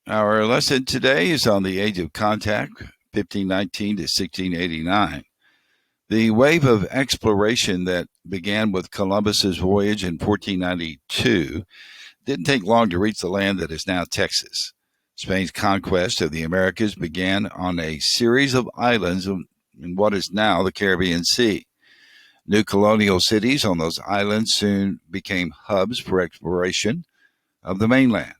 Our lesson today is on the age of contact, 1519 to 1689. The wave of exploration that began with Columbus's voyage in 1492 didn't take long to reach the land that is now Texas. Spain's conquest of the Americas began on a series of islands in what is now the Caribbean Sea. New colonial cities on those islands soon became hubs for exploration of the mainland.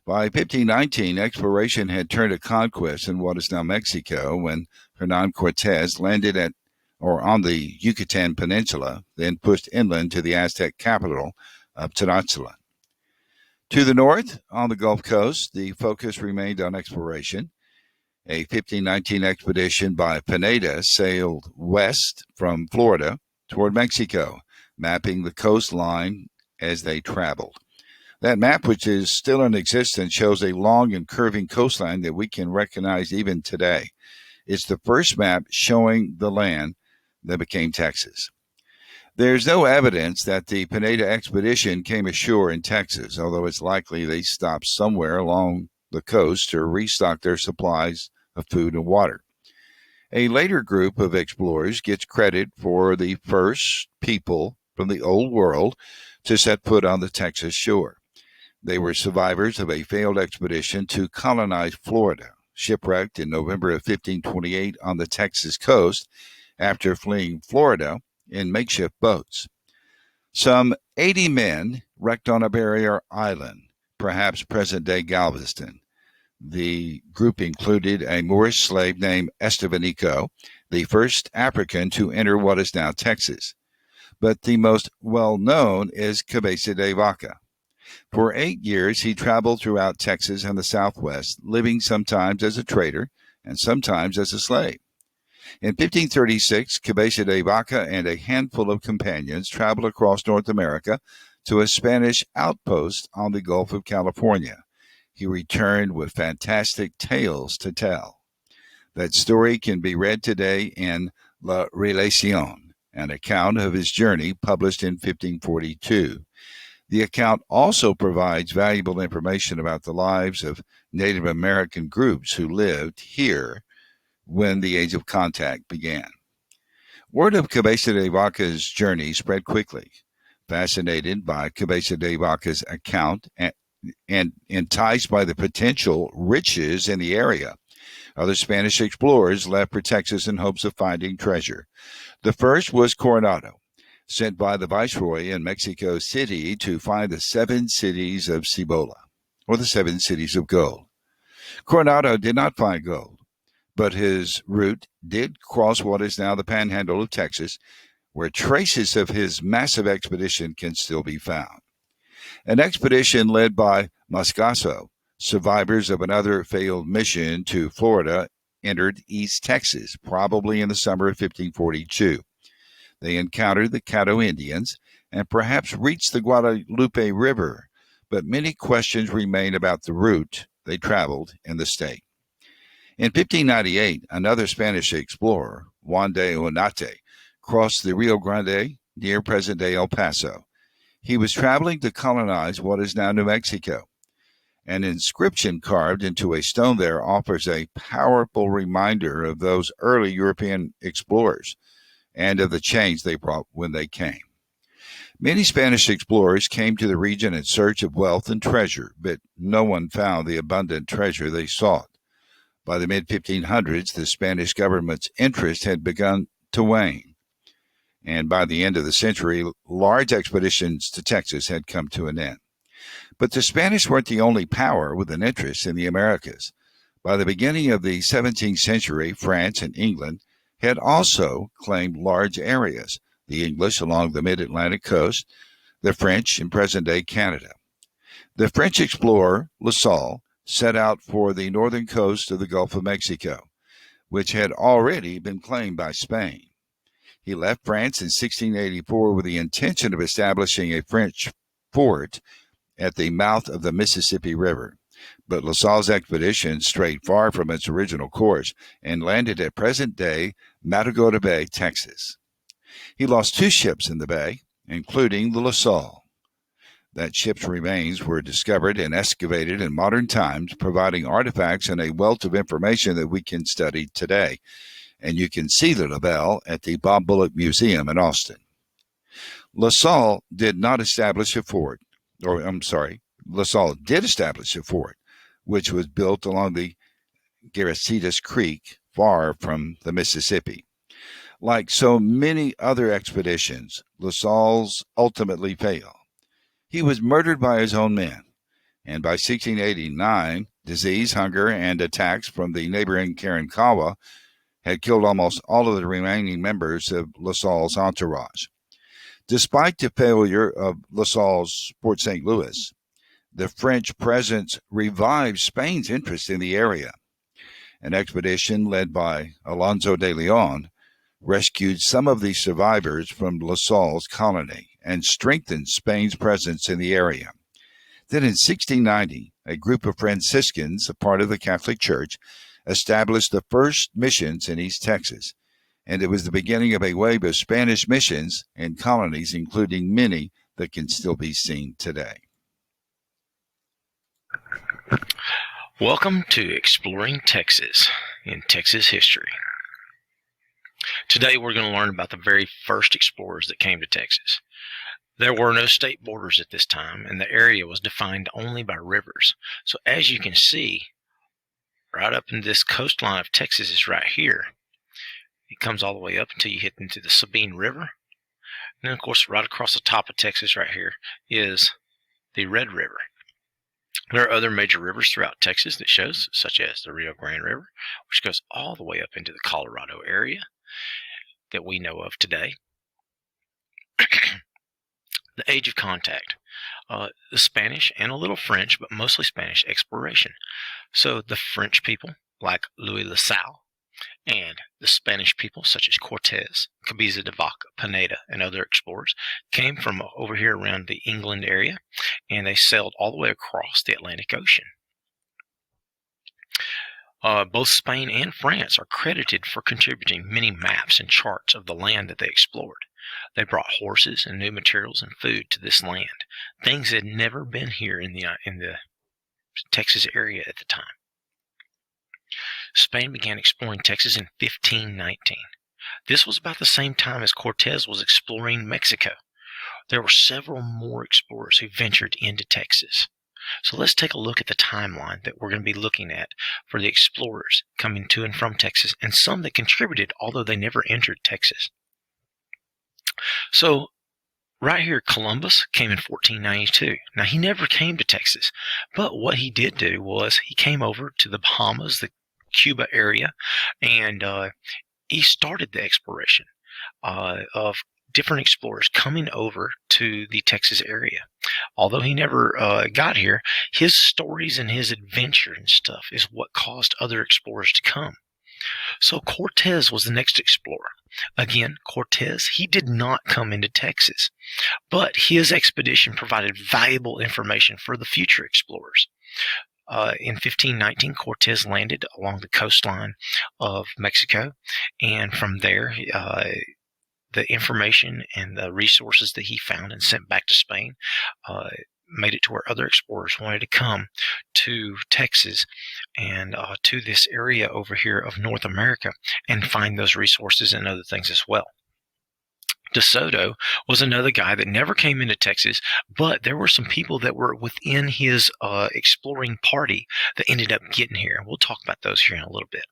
By 1519, exploration had turned to conquest in what is now Mexico when Hernan Cortez landed at or on the Yucatan Peninsula, then pushed inland to the Aztec capital of Tenochtitlan. To the north, on the Gulf Coast, the focus remained on exploration. A 1519 expedition by Pineda sailed west from Florida toward Mexico, mapping the coastline as they traveled. That map, which is still in existence, shows a long and curving coastline that we can recognize even today. It's the first map showing the land that became Texas. There's no evidence that the Pineda expedition came ashore in Texas, although it's likely they stopped somewhere along the coast to restock their supplies of food and water. A later group of explorers gets credit for the first people from the Old World to set foot on the Texas shore. They were survivors of a failed expedition to colonize Florida, shipwrecked in November of 1528 on the Texas coast after fleeing Florida in makeshift boats. Some 80 men wrecked on a barrier island, perhaps present-day Galveston. The group included a Moorish slave named Estevanico, the first African to enter what is now Texas. But the most well-known is Cabeza de Vaca. For 8 years, he traveled throughout Texas and the Southwest, living sometimes as a trader and sometimes as a slave. In 1536, Cabeza de Vaca and a handful of companions traveled across North America to a Spanish outpost on the Gulf of California. He returned with fantastic tales to tell. That story can be read today in La Relación, an account of his journey published in 1542. The account also provides valuable information about the lives of Native American groups who lived here when the Age of Contact began. Word of Cabeza de Vaca's journey spread quickly. Fascinated by Cabeza de Vaca's account and enticed by the potential riches in the area, other Spanish explorers left for Texas in hopes of finding treasure. The first was Coronado, sent by the Viceroy in Mexico City to find the 7 cities of Cibola, or the 7 cities of gold. Coronado did not find gold, but his route did cross what is now the panhandle of Texas, where traces of his massive expedition can still be found. An expedition led by Moscaso, survivors of another failed mission to Florida, entered East Texas, probably in the summer of 1542. They encountered the Caddo Indians and perhaps reached the Guadalupe River, but many questions remain about the route they traveled in the state. In 1598, another Spanish explorer, Juan de Onate, crossed the Rio Grande near present-day El Paso. He was traveling to colonize what is now New Mexico. An inscription carved into a stone there offers a powerful reminder of those early European explorers and of the change they brought when they came. Many Spanish explorers came to the region in search of wealth and treasure, but no one found the abundant treasure they sought. By the mid-1500s, the Spanish government's interest had begun to wane, and by the end of the century, large expeditions to Texas had come to an end. But the Spanish weren't the only power with an interest in the Americas. By the beginning of the 17th century, France and England had also claimed large areas, the English along the mid-Atlantic coast, the French in present-day Canada. The French explorer La Salle set out for the northern coast of the Gulf of Mexico, which had already been claimed by Spain. He left France in 1684 with the intention of establishing a French fort at the mouth of the Mississippi River. But La Salle's expedition strayed far from its original course and landed at present-day Matagorda Bay, Texas. He lost 2 ships in the bay, including the La Salle. That ship's remains were discovered and excavated in modern times, providing artifacts and a wealth of information that we can study today. And you can see the label at the Bob Bullock Museum in Austin. La Salle did not establish a fort, La Salle did establish a fort, which was built along the Garcetas Creek, far from the Mississippi. Like so many other expeditions, La Salle's ultimately failed. He was murdered by his own men, and by 1689, disease, hunger, and attacks from the neighboring Karankawa had killed almost all of the remaining members of La Salle's entourage. Despite the failure of La Salle's Port St. Louis, the French presence revived Spain's interest in the area. An expedition led by Alonso de Leon rescued some of the survivors from La Salle's colony and strengthened Spain's presence in the area. Then in 1690, a group of Franciscans, a part of the Catholic Church, established the first missions in East Texas, and it was the beginning of a wave of Spanish missions and colonies, including many that can still be seen today. Welcome to Exploring Texas in Texas History. Today we're going to learn about the very first explorers that came to Texas. There were no state borders at this time, and the area was defined only by rivers. So as you can see, right up in this coastline of Texas is right here. It comes all the way up until you hit into the Sabine River. And then, of course, right across the top of Texas right here is the Red River. There are other major rivers throughout Texas that shows, such as the Rio Grande River, which goes all the way up into the Colorado area that we know of today. The Age of Contact. The Spanish and a little French, but mostly Spanish exploration. So the French people, like Louis La Salle, and the Spanish people, such as Cortez, Cabeza de Vaca, Pineda, and other explorers, came from over here around the England area, and they sailed all the way across the Atlantic Ocean. Both Spain and France are credited for contributing many maps and charts of the land that they explored. They brought horses and new materials and food to this land, things that had never been here in the Texas area at the time. Spain began exploring Texas in 1519. This was about the same time as Cortez was exploring Mexico. There were several more explorers who ventured into Texas. So let's take a look at the timeline that we're going to be looking at for the explorers coming to and from Texas, and some that contributed, although they never entered Texas. So right here, Columbus came in 1492. Now, he never came to Texas, but what he did do was he came over to the Bahamas, the Cuba area, and he started the exploration of different explorers coming over to the Texas area. Although he never got here, his stories and his adventure and stuff is what caused other explorers to come. So Cortez was the next explorer. Again, Cortez, he did not come into Texas, but his expedition provided valuable information for the future explorers. In 1519, Cortez landed along the coastline of Mexico, and from there, the information and the resources that he found and sent back to Spain made it to where other explorers wanted to come to Texas and to this area over here of North America and find those resources and other things as well. De Soto was another guy that never came into Texas, but there were some people that were within his exploring party that ended up getting here. We'll talk about those here in a little bit.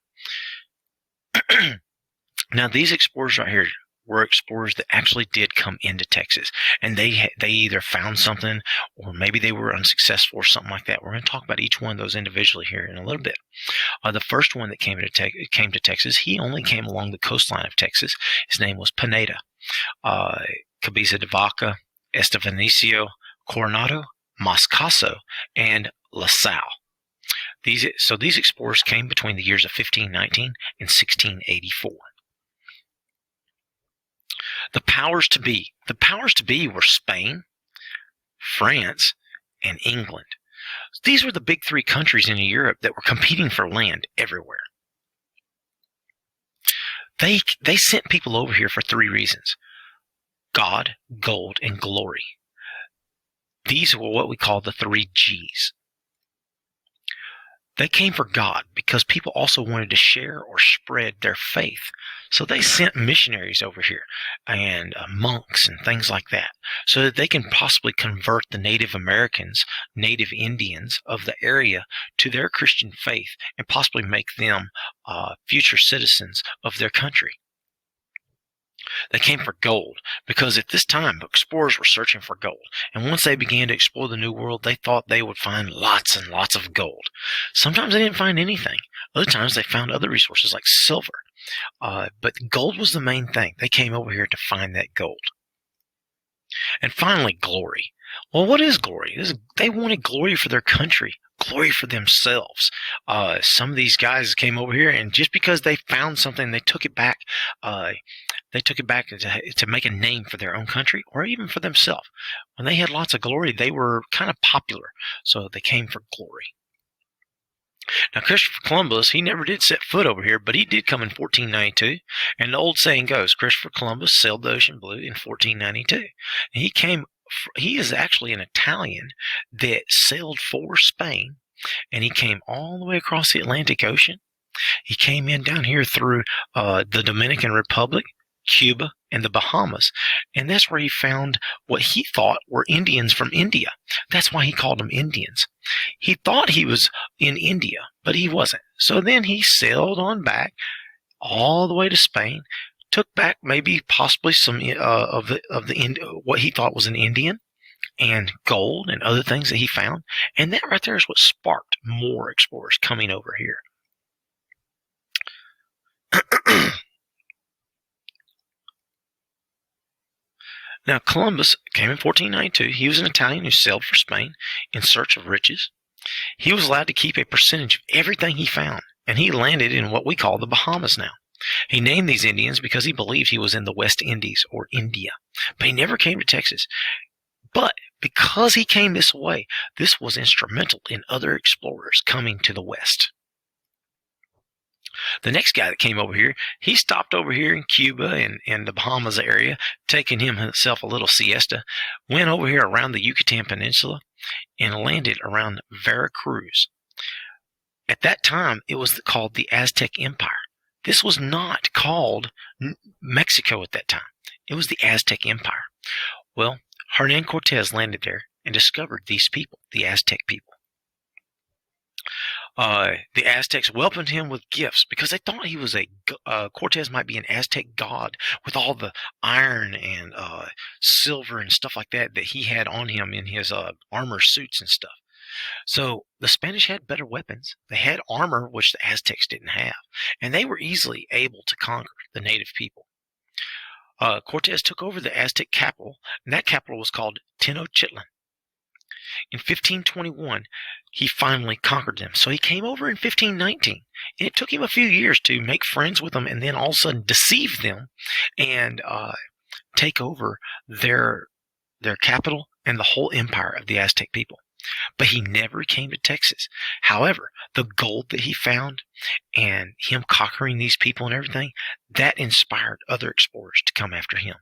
Now, these explorers right here were explorers that actually did come into Texas, and they either found something or maybe they were unsuccessful or something like that. We're going to talk about each one of those individually here in a little bit. The first one that came to Texas, he only came along the coastline of Texas. His name was Pineda. Cabeza de Vaca, Estevanicio, Coronado, Moscaso, and La Salle. These explorers came between the years of 1519 and 1684. The powers to be were Spain, France, and England. These were the big three countries in Europe that were competing for land everywhere. They sent people over here for three reasons: God, gold, and glory. These were what we call the 3 Gs. They came for God because people also wanted to share or spread their faith. So they sent missionaries over here and monks and things like that so that they can possibly convert the Native Americans, Native Indians of the area to their Christian faith and possibly make them future citizens of their country. They came for gold because at this time explorers were searching for gold. And once they began to explore the New World, they thought they would find lots and lots of gold. Sometimes they didn't find anything. Other times they found other resources like silver. But gold was the main thing. They came over here to find that gold. And finally, glory. Well, what is glory? They wanted glory for their country, glory for themselves. Some of these guys came over here, and just because they found something, they took it back. They took it back to make a name for their own country or even for themselves. When they had lots of glory, they were kind of popular, so they came for glory. Now, Christopher Columbus, he never did set foot over here, but he did come in 1492. And the old saying goes, Christopher Columbus sailed the ocean blue in 1492. And he is actually an Italian that sailed for Spain, and he came all the way across the Atlantic Ocean. He came in down here through the Dominican Republic, Cuba, and the Bahamas. And that's where he found what he thought were Indians from India. That's why he called them Indians. He thought he was in India, but he wasn't. So then he sailed on back all the way to Spain, took back maybe possibly some of what he thought was an Indian and gold and other things that he found. And that right there is what sparked more explorers coming over here. Now, Columbus came in 1492. He was an Italian who sailed for Spain in search of riches. He was allowed to keep a percentage of everything he found, and he landed in what we call the Bahamas now. He named these Indians because he believed he was in the West Indies or India, but he never came to Texas. But because he came this way, this was instrumental in other explorers coming to the West. The next guy that came over here, he stopped over here in Cuba and the Bahamas area, taking himself a little siesta, went over here around the Yucatan Peninsula, and landed around Veracruz. At that time, it was called the Aztec Empire. This was not called Mexico at that time. It was the Aztec Empire. Well, Hernan Cortez landed there and discovered these people, the Aztec people. The Aztecs welcomed him with gifts because they thought he was Cortez might be an Aztec god with all the iron and silver and stuff like that he had on him in his armor suits and stuff. So the Spanish had better weapons. They had armor, which the Aztecs didn't have, and they were easily able to conquer the native people. Cortez took over the Aztec capital, and that capital was called Tenochtitlan. In 1521, he finally conquered them. So he came over in 1519. And it took him a few years to make friends with them and then all of a sudden deceive them and take over their capital and the whole empire of the Aztec people. But he never came to Texas. However, the gold that he found and him conquering these people and everything, that inspired other explorers to come after him.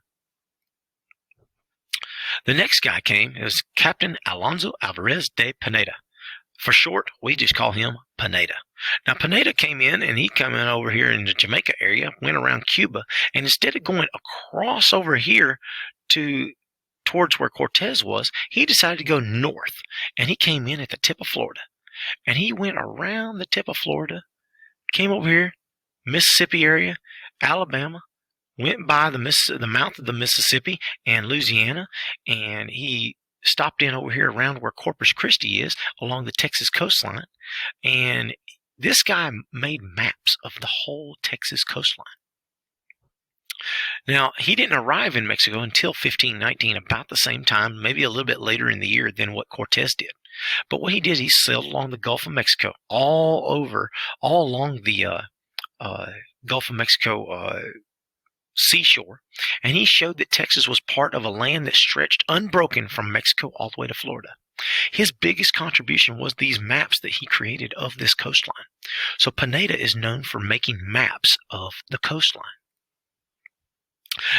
The next guy came. It was Captain Alonso Alvarez de Pineda. For short, we just call him Pineda. Now, Pineda came in, and he came in over here in the Jamaica area, went around Cuba, and instead of going across over here towards where Cortez was, he decided to go north, and he came in at the tip of Florida. And he went around the tip of Florida, came over here, Mississippi area, Alabama, went by the mouth of the Mississippi and Louisiana, and he stopped in over here around where Corpus Christi is along the Texas coastline. And this guy made maps of the whole Texas coastline. Now, he didn't arrive in Mexico until 1519, about the same time, maybe a little bit later in the year than what Cortez did. But what he did, he sailed along the Gulf of Mexico, all along the Gulf of Mexico seashore, and he showed that Texas was part of a land that stretched unbroken from Mexico all the way to Florida. His biggest contribution was these maps that he created of this coastline. So Pineda is known for making maps of the coastline.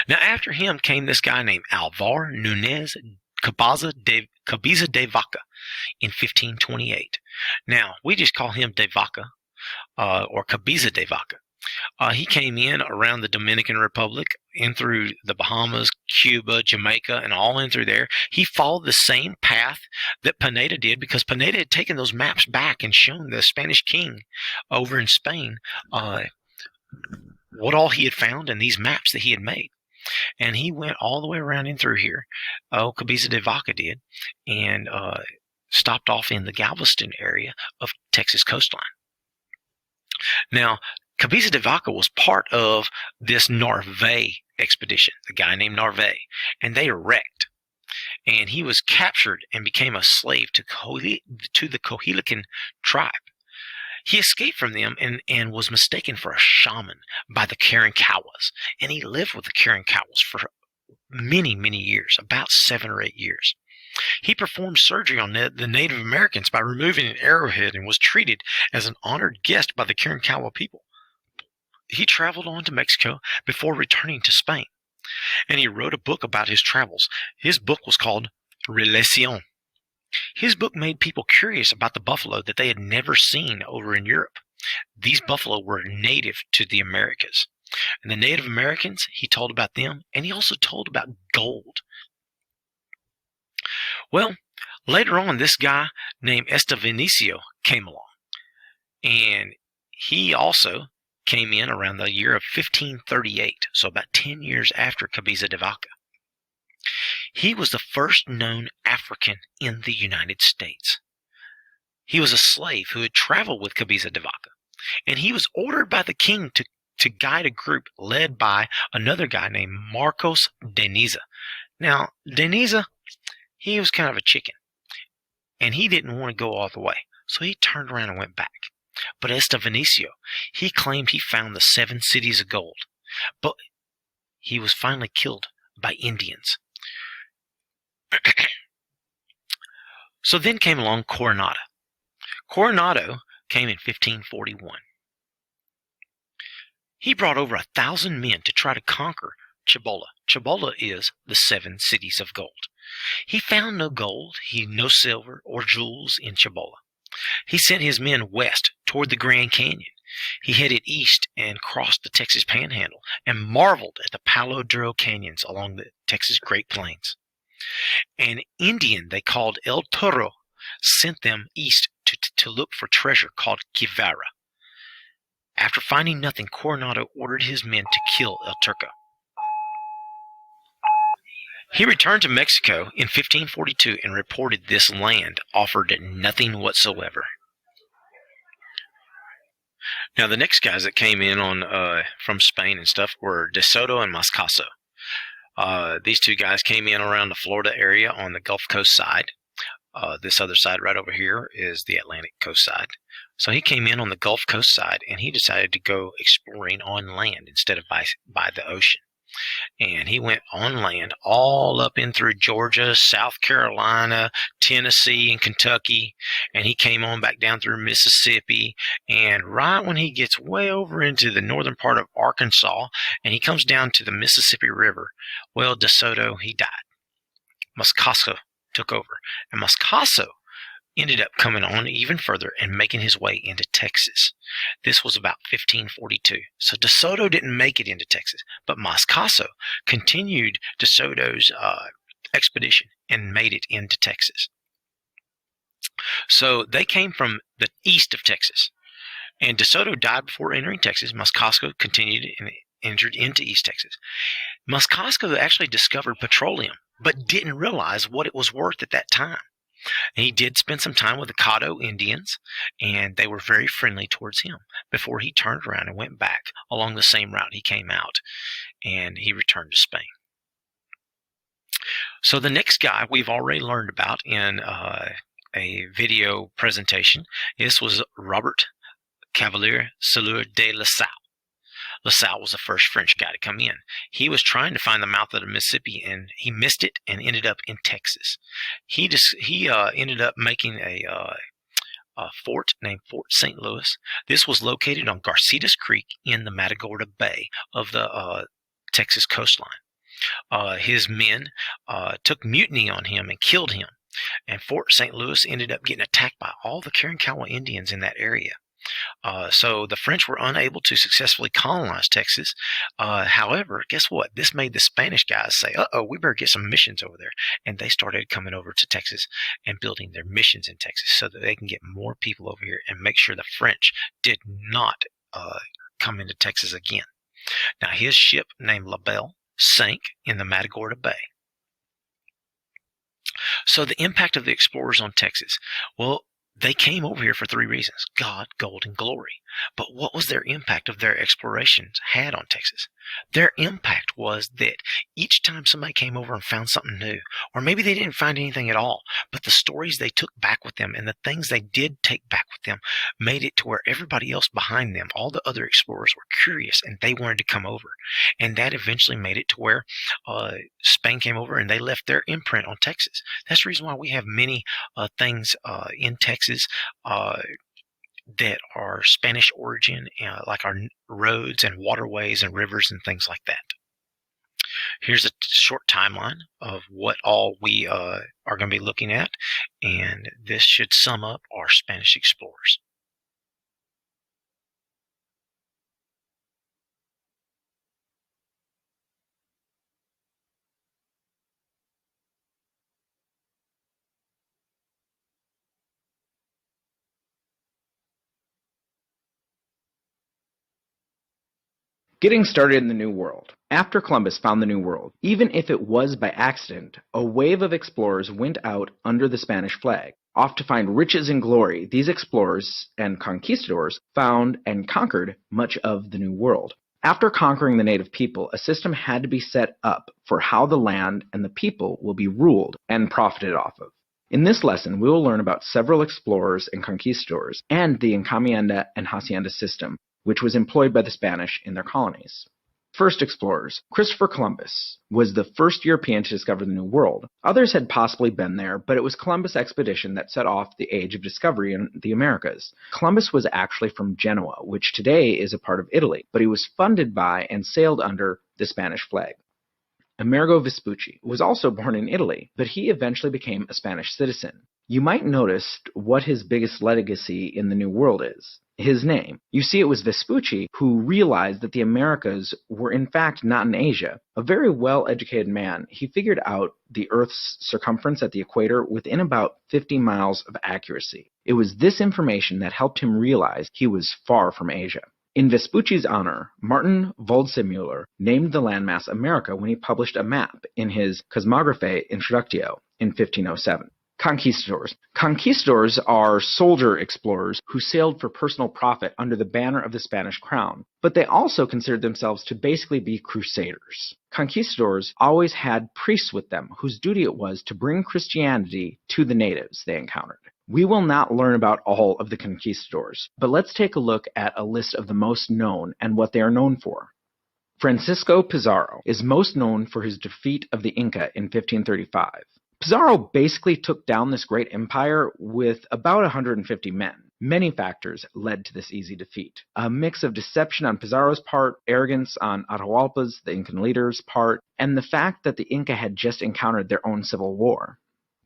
Now, after him came this guy named Alvar Nunez Cabeza de Vaca in 1528. Now, we just call him de Vaca, or Cabeza de Vaca. He came in around the Dominican Republic, in through the Bahamas, Cuba, Jamaica, and all in through there. He followed the same path that Pineda did, because Pineda had taken those maps back and shown the Spanish king over in Spain what all he had found in these maps that he had made. And he went all the way around in through here. Cabeza de Vaca did, and stopped off in the Galveston area of Texas coastline. Now, Cabeza de Vaca was part of this Narvaez expedition, the guy named Narvaez, and they wrecked. And he was captured and became a slave to the Cohilican tribe. He escaped from them and was mistaken for a shaman by the Karankawas. And he lived with the Karankawas for many, many years, about 7 or 8 years. He performed surgery on the Native Americans by removing an arrowhead and was treated as an honored guest by the Karankawa people. He traveled on to Mexico before returning to Spain, and he wrote a book about his travels. His book was called Relacion. His book made people curious about the buffalo that they had never seen over in Europe. These buffalo were native to the Americas. And the Native Americans, he told about them, and he also told about gold. Well, later on, this guy named Estevanicio came along, and he also came in around the year of 1538, so about 10 years after Cabeza de Vaca. He was the first known African in the United States. He was a slave who had traveled with Cabeza de Vaca, and he was ordered by the king to guide a group led by another guy named Marcos de Niza. Now, de Niza, he was kind of a chicken, and he didn't want to go all the way, so he turned around and went back. But Estevanicio, he claimed he found the 7 cities of gold, but he was finally killed by Indians. So then came along Coronado. Coronado came in 1541. He brought over 1,000 men to try to conquer Cibola. Cibola is the 7 cities of gold. He found no gold, no silver or jewels in Cibola. He sent his men west toward the Grand Canyon. He headed east and crossed the Texas Panhandle and marveled at the Palo Duro canyons along the Texas Great Plains. An Indian they called El Toro sent them east to look for treasure called Quivara. After finding nothing, Coronado ordered his men to kill El Turco. He returned to Mexico in 1542 and reported this land offered nothing whatsoever. Now, the next guys that came in from Spain and stuff were De Soto and Moscaso. These 2 guys came in around the Florida area on the Gulf Coast side. This other side right over here is the Atlantic Coast side. So he came in on the Gulf Coast side, and he decided to go exploring on land instead of by the ocean. And he went on land all up in through Georgia, South Carolina, Tennessee, and Kentucky. And he came on back down through Mississippi. And right when he gets way over into the northern part of Arkansas, and he comes down to the Mississippi River, well, De Soto, he died. Moscaso took over. And Moscaso ended up coming on even further and making his way into Texas. This was about 1542. So De Soto didn't make it into Texas, but Moscaso continued De Soto's expedition and made it into Texas. So they came from the east of Texas, and De Soto died before entering Texas. Moscaso continued and entered into East Texas. Moscaso actually discovered petroleum, but didn't realize what it was worth at that time. And he did spend some time with the Caddo Indians, and they were very friendly towards him before he turned around and went back along the same route he came out, and he returned to Spain. So the next guy we've already learned about in a video presentation. This was Robert Cavalier Soler de La Salle. La Salle was the first French guy to come in. He was trying to find the mouth of the Mississippi, and he missed it and ended up in Texas. He ended up making a fort named Fort St. Louis. This was located on Garcetas Creek in the Matagorda Bay of the Texas coastline. His men took mutiny on him and killed him. And Fort St. Louis ended up getting attacked by all the Karankawa Indians in that area. So the French were unable to successfully colonize Texas. However, guess what? This made the Spanish guys say, uh-oh, we better get some missions over there. And they started coming over to Texas and building their missions in Texas so that they can get more people over here and make sure the French did not come into Texas again. Now, his ship named La Belle sank in the Matagorda Bay. So the impact of the explorers on Texas, well, they came over here for three reasons: God, gold, and glory. But what was their impact of their explorations had on Texas? Their impact was that each time somebody came over and found something new, or maybe they didn't find anything at all, but the stories they took back with them and the things they did take back with them made it to where everybody else behind them, all the other explorers, were curious and they wanted to come over. And that eventually made it to where Spain came over and they left their imprint on Texas. That's the reason why we have many things in Texas that are Spanish origin, like our roads and waterways and rivers and things like that. Here's a short timeline of what all we are going to be looking at, and this should sum up our Spanish explorers. Getting started in the New World. After Columbus found the New World, even if it was by accident, a wave of explorers went out under the Spanish flag. Off to find riches and glory, these explorers and conquistadors found and conquered much of the New World. After conquering the native people, a system had to be set up for how the land and the people will be ruled and profited off of. In this lesson, we will learn about several explorers and conquistadors and the encomienda and hacienda system, which was employed by the Spanish in their colonies. First explorers. Christopher Columbus was the first European to discover the New World. Others had possibly been there, but it was Columbus' expedition that set off the age of discovery in the Americas. Columbus was actually from Genoa, which today is a part of Italy, but he was funded by and sailed under the Spanish flag. Amerigo Vespucci was also born in Italy, but he eventually became a Spanish citizen. You might notice what his biggest legacy in the New World is. His name. You see, it was Vespucci who realized that the Americas were in fact not in Asia. A very well-educated man, he figured out the Earth's circumference at the equator within about 50 miles of accuracy. It was this information that helped him realize he was far from Asia. In Vespucci's honor, Martin Waldseemüller named the landmass America when he published a map in his Cosmographiae Introductio in 1507. Conquistadors. Conquistadors are soldier explorers who sailed for personal profit under the banner of the Spanish crown, but they also considered themselves to basically be crusaders. Conquistadors always had priests with them whose duty it was to bring Christianity to the natives they encountered. We will not learn about all of the conquistadors, but let's take a look at a list of the most known and what they are known for. Francisco Pizarro is most known for his defeat of the Inca in 1535. Pizarro basically took down this great empire with about 150 men. Many factors led to this easy defeat. A mix of deception on Pizarro's part, arrogance on Atahualpa's, the Incan leader's part, and the fact that the Inca had just encountered their own civil war.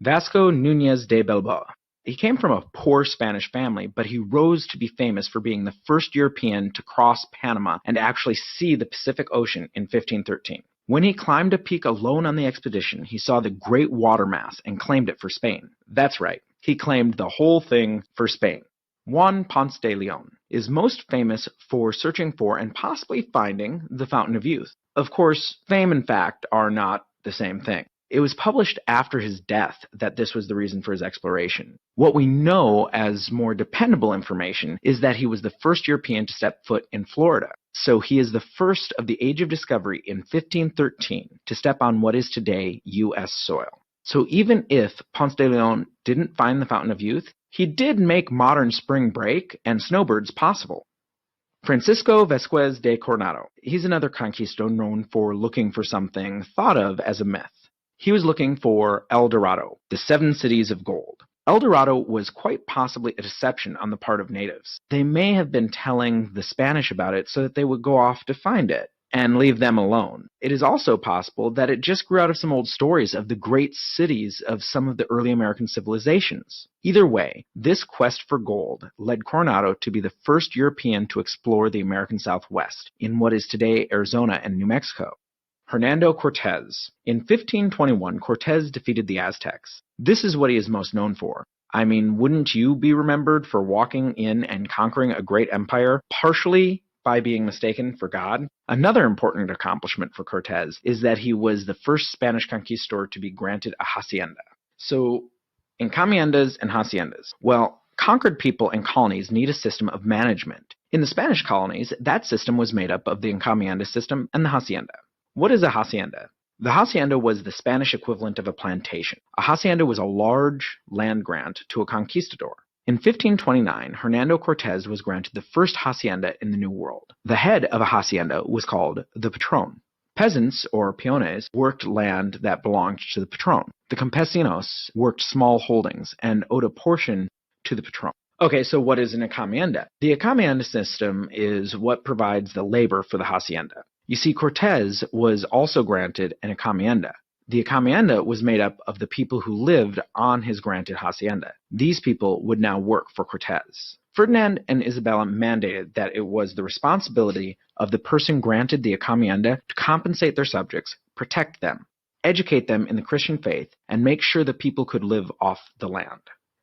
Vasco Núñez de Balboa. He came from a poor Spanish family, but he rose to be famous for being the first European to cross Panama and actually see the Pacific Ocean in 1513. When he climbed a peak alone on the expedition, he saw the great water mass and claimed it for Spain. That's right, he claimed the whole thing for Spain. Juan Ponce de Leon is most famous for searching for and possibly finding the Fountain of Youth. Of course, fame and fact are not the same thing. It was published after his death that this was the reason for his exploration. What we know as more dependable information is that he was the first European to step foot in Florida. So he is the first of the Age of Discovery in 1513 to step on what is today U.S. soil. So even if Ponce de Leon didn't find the Fountain of Youth, he did make modern spring break and snowbirds possible. Francisco Vázquez de Coronado. He's another conquistador known for looking for something thought of as a myth. He was looking for El Dorado, the 7 cities of gold. El Dorado was quite possibly a deception on the part of natives. They may have been telling the Spanish about it so that they would go off to find it. and leave them alone. It is also possible that it just grew out of some old stories of the great cities of some of the early American civilizations. Either way, this quest for gold led Coronado to be the first European to explore the American Southwest, in what is today Arizona and New Mexico. Hernando Cortez. In 1521, Cortez defeated the Aztecs. This is what he is most known for. I mean, wouldn't you be remembered for walking in and conquering a great empire, partially by being mistaken for God? Another important accomplishment for Cortez is that he was the first Spanish conquistador to be granted a hacienda. So, encomiendas and haciendas. Well, conquered people and colonies need a system of management. In the Spanish colonies, that system was made up of the encomienda system and the hacienda. What is a hacienda? The hacienda was the Spanish equivalent of a plantation. A hacienda was a large land grant to a conquistador. In 1529, Hernando Cortez was granted the first hacienda in the New World. The head of a hacienda was called the patron. Peasants, or peones, worked land that belonged to the patron. The campesinos worked small holdings and owed a portion to the patron. Okay, so what is an encomienda? The encomienda system is what provides the labor for the hacienda. You see, Cortez was also granted an encomienda. The encomienda was made up of the people who lived on his granted hacienda. These people would now work for Cortez. Ferdinand and Isabella mandated that it was the responsibility of the person granted the encomienda to compensate their subjects, protect them, educate them in the Christian faith, and make sure the people could live off the land.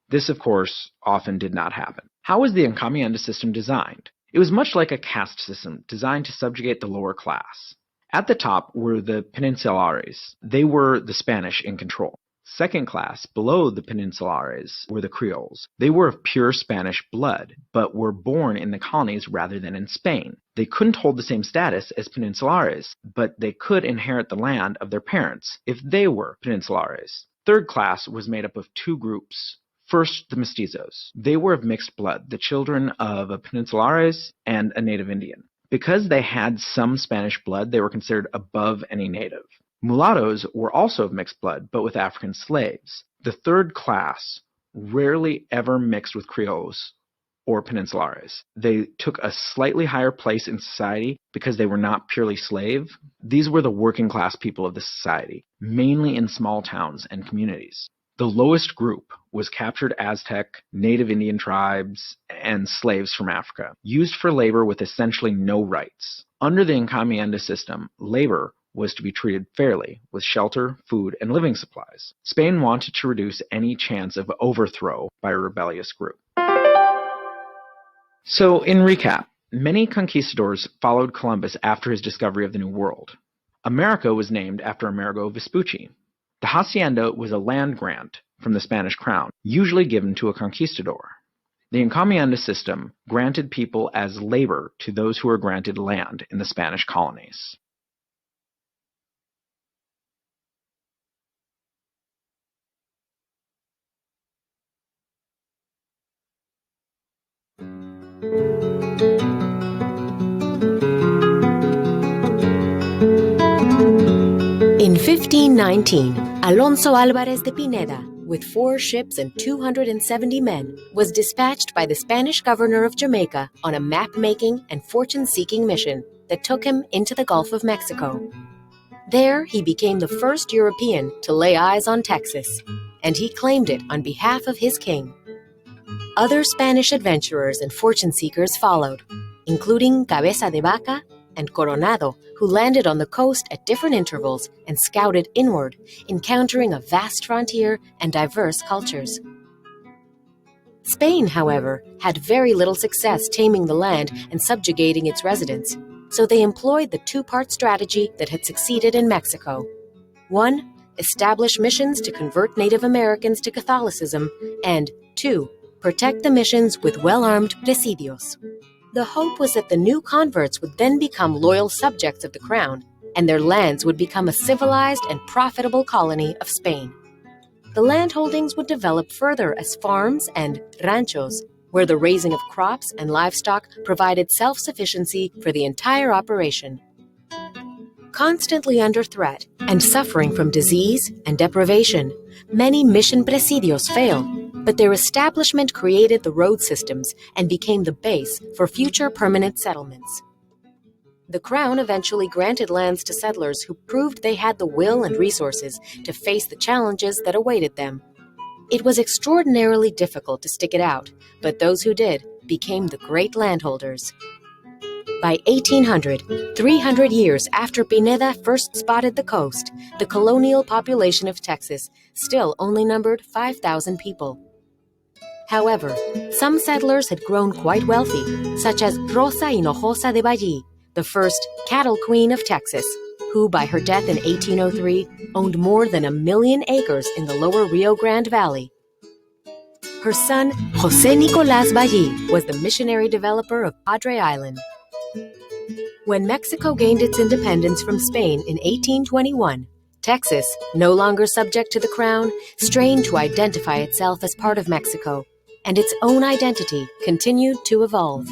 This, of course, often did not happen. How was the encomienda system designed? It was much like a caste system designed to subjugate the lower class. At the top were the peninsulares. They were the Spanish in control. Second class, below the peninsulares, were the Creoles. They were of pure Spanish blood, but were born in the colonies rather than in Spain. They couldn't hold the same status as peninsulares, but they could inherit the land of their parents if they were peninsulares. Third class was made up of two groups. First, the mestizos. They were of mixed blood, the children of a peninsulares and a native Indian. Because they had some Spanish blood, they were considered above any native. Mulattoes were also of mixed blood, but with African slaves. The third class rarely ever mixed with Creoles or peninsulares. They took a slightly higher place in society because they were not purely slave. These were the working class people of the society, mainly in small towns and communities. The lowest group was captured Aztec, native Indian tribes, and slaves from Africa, used for labor with essentially no rights. Under the encomienda system, labor was to be treated fairly, with shelter, food, and living supplies. Spain wanted to reduce any chance of overthrow by a rebellious group. So, in recap, many conquistadors followed Columbus after his discovery of the New World. America was named after Amerigo Vespucci. The hacienda was a land grant from the Spanish crown, usually given to a conquistador. The encomienda system granted people as labor to those who were granted land in the Spanish colonies. In 1519, Alonso Álvarez de Pineda, with 4 ships and 270 men, was dispatched by the Spanish governor of Jamaica on a map-making and fortune-seeking mission that took him into the Gulf of Mexico. There, he became the first European to lay eyes on Texas, and he claimed it on behalf of his king. Other Spanish adventurers and fortune-seekers followed, including Cabeza de Vaca and Coronado, who landed on the coast at different intervals and scouted inward, encountering a vast frontier and diverse cultures. Spain, however, had very little success taming the land and subjugating its residents, so they employed the two-part strategy that had succeeded in Mexico. 1. Establish missions to convert Native Americans to Catholicism, and 2. Protect the missions with well-armed presidios. The hope was that the new converts would then become loyal subjects of the crown, and their lands would become a civilized and profitable colony of Spain. The landholdings would develop further as farms and ranchos, where the raising of crops and livestock provided self-sufficiency for the entire operation. Constantly under threat and suffering from disease and deprivation, many mission presidios failed, but their establishment created the road systems and became the base for future permanent settlements. The Crown eventually granted lands to settlers who proved they had the will and resources to face the challenges that awaited them. It was extraordinarily difficult to stick it out, but those who did became the great landholders. By 1800, 300 years after Pineda first spotted the coast, the colonial population of Texas still only numbered 5,000 people. However, some settlers had grown quite wealthy, such as Rosa Hinojosa de Valle, the first cattle queen of Texas, who by her death in 1803 owned more than 1 million acres in the lower Rio Grande Valley. Her son, José Nicolás Valle, was the missionary developer of Padre Island. When Mexico gained its independence from Spain in 1821, Texas, no longer subject to the Crown, strained to identify itself as part of Mexico, and its own identity continued to evolve.